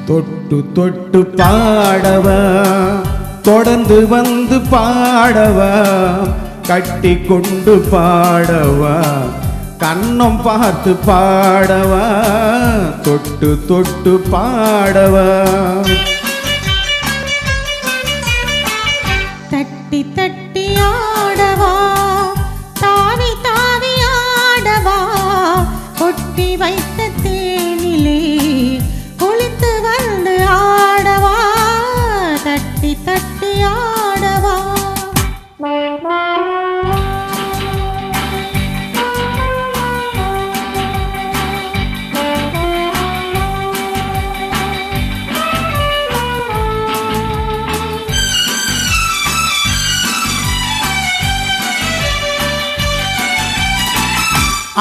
தொட்டு தொட்டு பாடவா தொடர்ந்து வந்து பாடவா கட்டி கொண்டு பாடவா கண்ணம் பார்த்து பாடவா தொட்டு தொட்டு பாடவா தட்டி தட்டி ஆடவா தாவி தாவி ஆடவா கொட்டி வைத்த தேனிலே குளித்து வந்து ஆடவா தட்டி தட்டி ஆடவா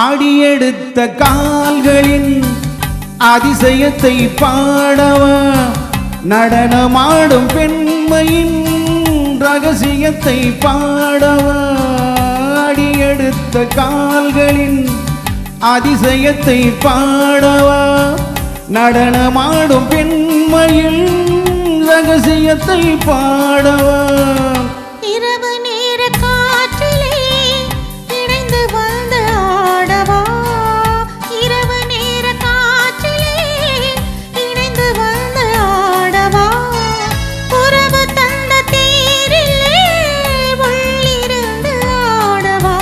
அடியெடுத்த கால்களின் அதிசயத்தை பாடவா நடனமாடும் பெண்மையின் ரகசியத்தை பாடவா அடியெடுத்த கால்களின் அதிசயத்தை பாடவா நடனமாடும் பெண்மையின் ரகசியத்தை பாடவா இரவு நேர காற்றிலே இணைந்து வந்து ஆடவா இரவு நேர காற்றிலே இணைந்து வந்து ஆடவா உறவு தந்த தேரிலே உள்ளிருந்து ஆடவா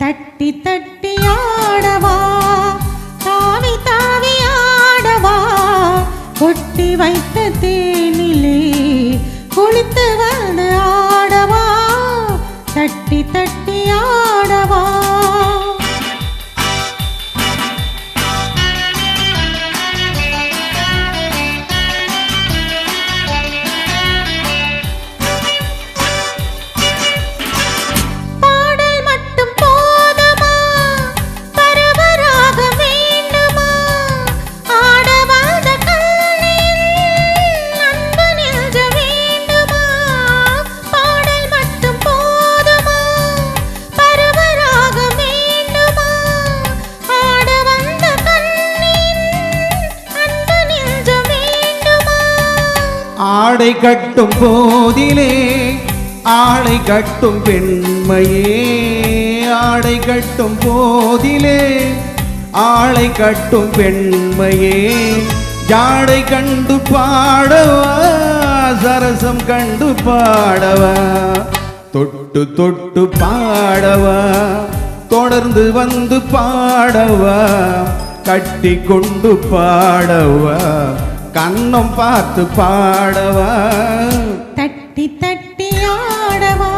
தட்டி தட்டி ஆடவா தாவி தாவி ஆடவா கொட்டி வைத்த தேனிலே குளித்து வந்து ஆடவா தட்டி தட்டி ஆடவா பாடல் மட்டும் போதுமா பரவராக வேண்டுமா ஆட வந்த கண்ணில் அன்பு நெஞ்ச வேண்டுமா பாடல் மட்டும் போதுமா பரவராக வேண்டுமா ஆட வந்த கண்ணில் அன்பு நெஞ்ச வேண்டுமா ஆடை கட்டும் போதிலே ஆளை கட்டும் பெண்மையே ஆடை கட்டும் போதிலே ஆளை கட்டும் பெண்மையே ஜாடை கண்டு பாடவா சரசம் கண்டு பாடவா தொட்டு தொட்டு பாடவா தொடர்ந்து வந்து பாடவா கட்டி கொண்டு பாடவா கண்ணம் பார்த்து பாடவா தட்டி தட்டி ஆடவா